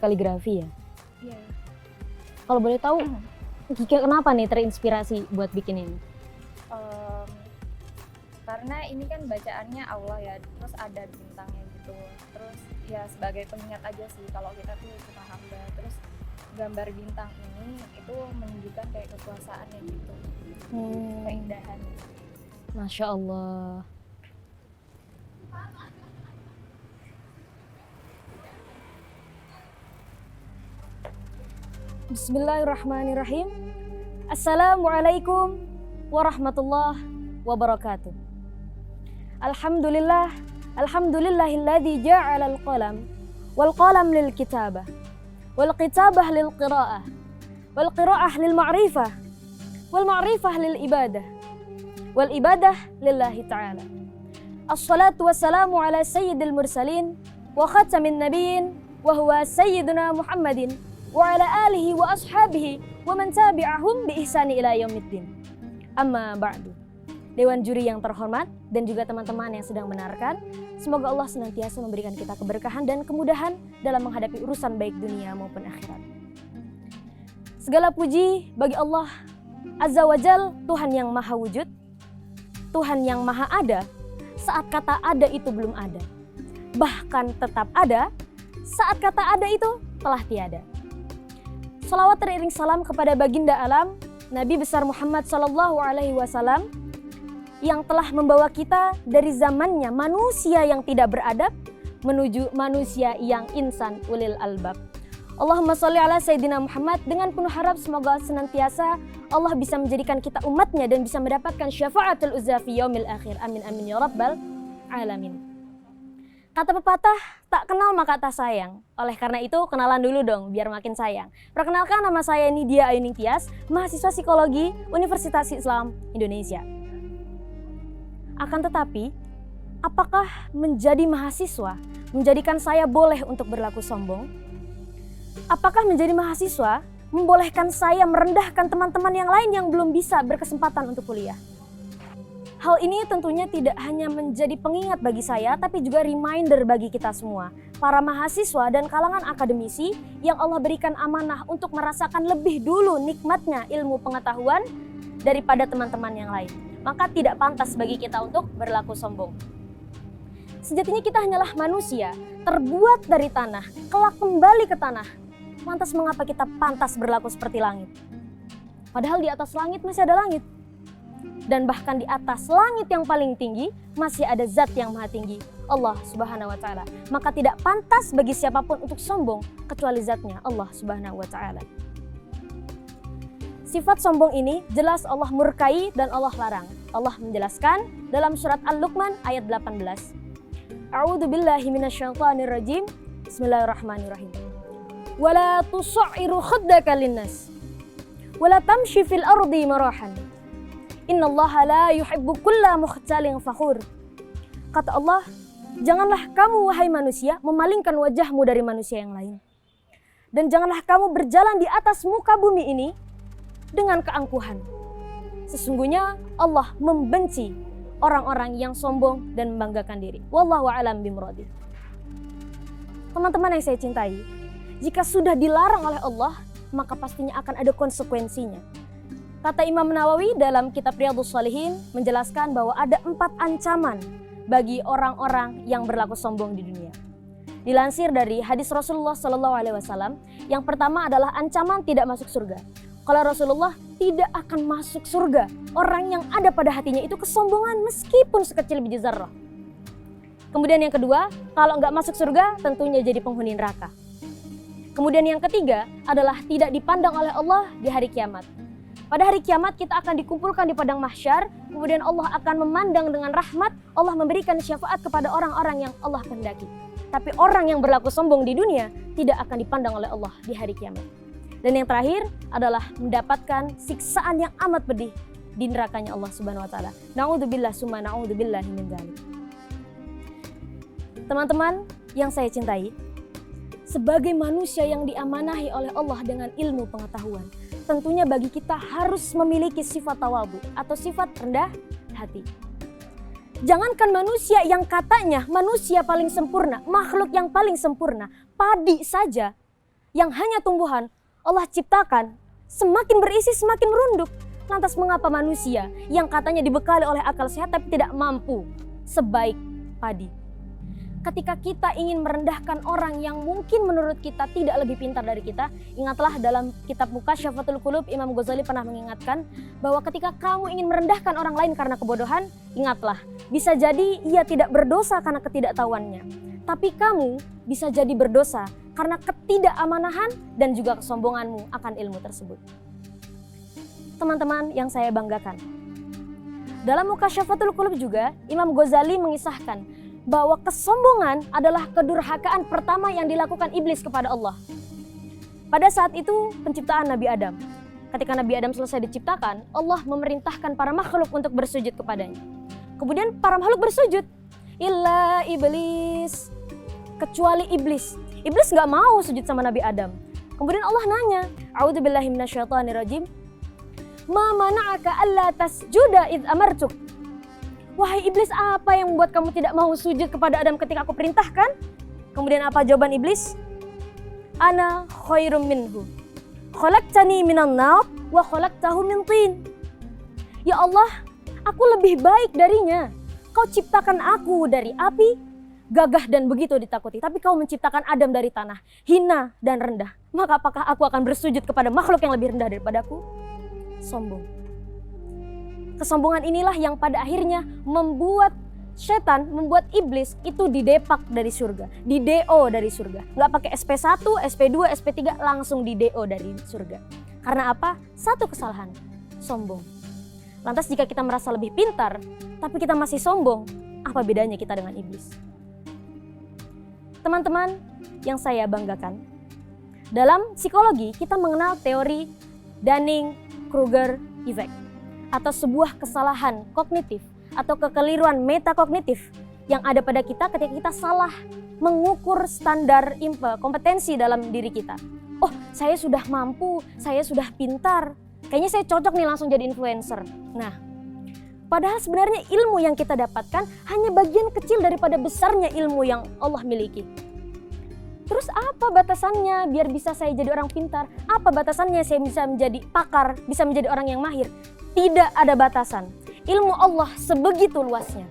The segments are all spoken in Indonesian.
kaligrafi ya? Iya. Kalau boleh tahu, kenapa nih terinspirasi buat bikin ini? Karena ini kan bacaannya Allah ya, terus ada bintangnya gitu. Terus ya sebagai pengingat aja sih kalau kita tuh suka hamba. Terus gambar bintang ini itu menunjukkan kayak kekuasaannya gitu, keindahan. Masya Allah. Bismillahirrahmanirrahim. Assalamualaikum warahmatullahi wabarakatuh. Alhamdulillah, alhamdulillahilladzi ja'ala al-qalam wal qalam lil kitabah wal kitabah lil qiraah wal qiraah lil ma'rifah wal ma'rifah lil ibadah wal ibadah lillahi ta'ala. Assalatu wassalamu ala sayyidil mursalin wa khatamin nabiyyin wa huwa sayyiduna Muhammadin wa ala alihi wa ashabihi wa man tabi'ahum bi ihsani ila yaumiddin. Amma ba'du. Dewan juri yang terhormat dan juga teman-teman yang sedang mendengarkan, semoga Allah senantiasa memberikan kita keberkahan dan kemudahan dalam menghadapi urusan baik dunia maupun akhirat. Segala puji bagi Allah Azza wa Jal, Tuhan yang maha wujud, Tuhan yang maha ada saat kata ada itu belum ada, bahkan tetap ada saat kata ada itu telah tiada. Salawat teriring salam kepada baginda alam Nabi besar Muhammad SAW yang telah membawa kita dari zamannya manusia yang tidak beradab menuju manusia yang insan ulil albab. Allahumma sholli ala Sayyidina Muhammad. Dengan penuh harap semoga senantiasa Allah bisa menjadikan kita umatnya dan bisa mendapatkan syafaatul uzza fi yaumil akhir. Amin amin ya rabbal alamin. Kata pepatah, tak kenal maka tak sayang. Oleh karena itu, kenalan dulu dong biar makin sayang. Perkenalkan, nama saya Nidia Ayuning Tias, mahasiswa psikologi Universitas Islam Indonesia. Akan tetapi, apakah menjadi mahasiswa menjadikan saya boleh untuk berlaku sombong? Apakah menjadi mahasiswa membolehkan saya merendahkan teman-teman yang lain yang belum bisa berkesempatan untuk kuliah? Hal ini tentunya tidak hanya menjadi pengingat bagi saya, tapi juga reminder bagi kita semua, para mahasiswa dan kalangan akademisi yang Allah berikan amanah untuk merasakan lebih dulu nikmatnya ilmu pengetahuan daripada teman-teman yang lain. Maka tidak pantas bagi kita untuk berlaku sombong. Sejatinya kita hanyalah manusia, terbuat dari tanah, kelak kembali ke tanah. Lantas mengapa kita pantas berlaku seperti langit? Padahal di atas langit masih ada langit. Dan bahkan di atas langit yang paling tinggi masih ada zat yang maha tinggi, Allah Subhanahu wa Ta'ala. Maka tidak pantas bagi siapapun untuk sombong kecuali zatnya Allah Subhanahu wa Ta'ala. Sifat sombong ini jelas Allah murkai dan Allah larang. Allah menjelaskan dalam surat Al-Luqman ayat 18. A'udzu billahi minasyaitonir rajim. Bismillahirrahmanirrahim. Wala tusairu khaddaka linnas wala tamshi fil ardi marahan. Innallaha la yuhibbu kulla mukhtalin fakhur. Kata Allah, janganlah kamu wahai manusia memalingkan wajahmu dari manusia yang lain. Dan janganlah kamu berjalan di atas muka bumi ini dengan keangkuhan. Sesungguhnya Allah membenci orang-orang yang sombong dan membanggakan diri. Wallahu a'lam bimuradi. Teman-teman yang saya cintai, jika sudah dilarang oleh Allah, maka pastinya akan ada konsekuensinya. Kata Imam Nawawi dalam kitab Riyadhus Shalihin menjelaskan bahwa ada 4 ancaman bagi orang-orang yang berlaku sombong di dunia. Dilansir dari hadis Rasulullah SAW, yang pertama adalah ancaman tidak masuk surga. Kalau Rasulullah tidak akan masuk surga, orang yang ada pada hatinya itu kesombongan meskipun sekecil biji zarrah. Kemudian yang kedua, kalau nggak masuk surga tentunya jadi penghuni neraka. Kemudian yang ketiga adalah tidak dipandang oleh Allah di hari kiamat. Pada hari kiamat kita akan dikumpulkan di padang mahsyar, kemudian Allah akan memandang dengan rahmat, Allah memberikan syafaat kepada orang-orang yang Allah kehendaki. Tapi orang yang berlaku sombong di dunia tidak akan dipandang oleh Allah di hari kiamat. Dan yang terakhir adalah mendapatkan siksaan yang amat pedih di nerakanya Allah Subhanahu wa Ta'ala. Na'udzubillah summa na'udzubillahi min dzalik. Teman-teman yang saya cintai, sebagai manusia yang diamanahi oleh Allah dengan ilmu pengetahuan, tentunya bagi kita harus memiliki sifat tawadhu atau sifat rendah hati. Jangankan manusia yang katanya manusia paling sempurna, makhluk yang paling sempurna, padi saja yang hanya tumbuhan Allah ciptakan semakin berisi semakin merunduk. Lantas mengapa manusia yang katanya dibekali oleh akal sehat tapi tidak mampu sebaik padi? Ketika kita ingin merendahkan orang yang mungkin menurut kita tidak lebih pintar dari kita, ingatlah dalam kitab Mukasyafatul Qulub, Imam Ghazali pernah mengingatkan bahwa ketika kamu ingin merendahkan orang lain karena kebodohan, ingatlah, bisa jadi ia tidak berdosa karena ketidaktahuannya. Tapi kamu bisa jadi berdosa karena ketidakαμanahan dan juga kesombonganmu akan ilmu tersebut. Teman-teman yang saya banggakan, dalam Mukasyafatul Qulub juga Imam Ghazali mengisahkan bahwa kesombongan adalah kedurhakaan pertama yang dilakukan iblis kepada Allah. Pada saat itu penciptaan Nabi Adam. Ketika Nabi Adam selesai diciptakan, Allah memerintahkan para makhluk untuk bersujud kepadanya. Kemudian para makhluk bersujud. Illa iblis. Kecuali iblis. Iblis gak mau sujud sama Nabi Adam. Kemudian Allah nanya, A'udzubillahi minasyaitonirrajim. Ma mana'aka alla tasjuda id amartuk. Wahai iblis, apa yang membuat kamu tidak mau sujud kepada Adam ketika aku perintahkan? Kemudian apa jawaban iblis? Ana khairum minhu. Khalaqtani minan nar wa khalaqtahu min tin. Ya Allah, aku lebih baik darinya. Kau ciptakan aku dari api, gagah dan begitu ditakuti. Tapi kau menciptakan Adam dari tanah, hina dan rendah. Maka apakah aku akan bersujud kepada makhluk yang lebih rendah daripadaku? Sombong. Kesombongan inilah yang pada akhirnya membuat setan, membuat iblis itu didepak dari surga, di DO dari surga. Nggak pakai SP1, SP2, SP3, langsung di DO dari surga. Karena apa? Satu kesalahan, sombong. Lantas jika kita merasa lebih pintar, tapi kita masih sombong, apa bedanya kita dengan iblis? Teman-teman yang saya banggakan, dalam psikologi kita mengenal teori Dunning-Kruger effect, atau sebuah kesalahan kognitif atau kekeliruan metakognitif yang ada pada kita ketika kita salah mengukur standar kompetensi dalam diri kita. Oh, saya sudah mampu, saya sudah pintar, kayaknya saya cocok nih langsung jadi influencer. Nah, padahal sebenarnya ilmu yang kita dapatkan hanya bagian kecil daripada besarnya ilmu yang Allah miliki. Terus apa batasannya biar bisa saya jadi orang pintar? Apa batasannya saya bisa menjadi pakar, bisa menjadi orang yang mahir? Tidak ada batasan. Ilmu Allah sebegitu luasnya.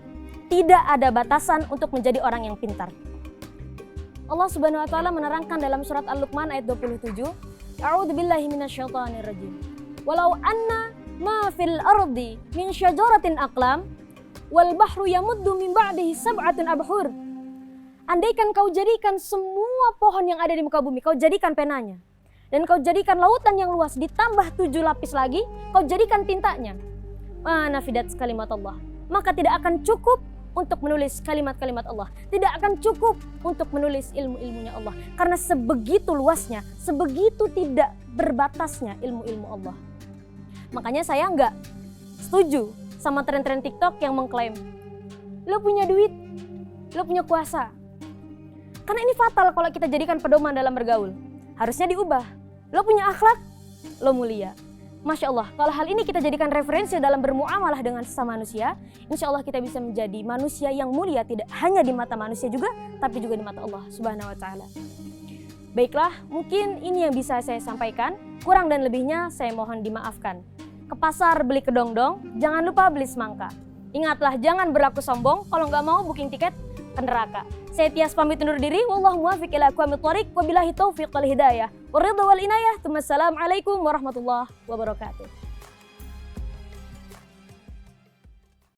Tidak ada batasan untuk menjadi orang yang pintar. Allah Subhanahu wa taala menerangkan dalam surat Al-Luqman ayat 27, A'udzubillahi minasyaitonirrajim. Walau anna ma fil ardi min syajaratin aqlam wal bahru yamuddu min ba'dihi sab'atun abhur. Andaikan kau jadikan semua pohon yang ada di muka bumi, kau jadikan penanya. Dan kau jadikan lautan yang luas ditambah 7 lapis lagi, kau jadikan tintanya. Ma nafidat kalimat Allah. Maka tidak akan cukup untuk menulis kalimat-kalimat Allah. Tidak akan cukup untuk menulis ilmu-ilmunya Allah. Karena sebegitu luasnya, sebegitu tidak berbatasnya ilmu-ilmu Allah. Makanya saya nggak setuju sama tren-tren TikTok yang mengklaim, lo punya duit, lo punya kuasa. Karena ini fatal kalau kita jadikan pedoman dalam bergaul. Harusnya diubah. Lo punya akhlak, lo mulia. Masya Allah, kalau hal ini kita jadikan referensi dalam bermuamalah dengan sesama manusia, insya Allah kita bisa menjadi manusia yang mulia, tidak hanya di mata manusia juga, tapi juga di mata Allah Subhanahu wa taala. Baiklah, mungkin ini yang bisa saya sampaikan. Kurang dan lebihnya saya mohon dimaafkan. Ke pasar beli kedong-dong, jangan lupa beli semangka. Ingatlah, jangan berlaku sombong, kalau nggak mau booking tiket ke neraka. Saya Tias pamit undur diri. Wallahu muwaffiq ila aqwamit thoriq. Wabillahi taufiq wal hidayah. Waridha wal inayah. Assalamualaikum warahmatullahi wabarakatuh.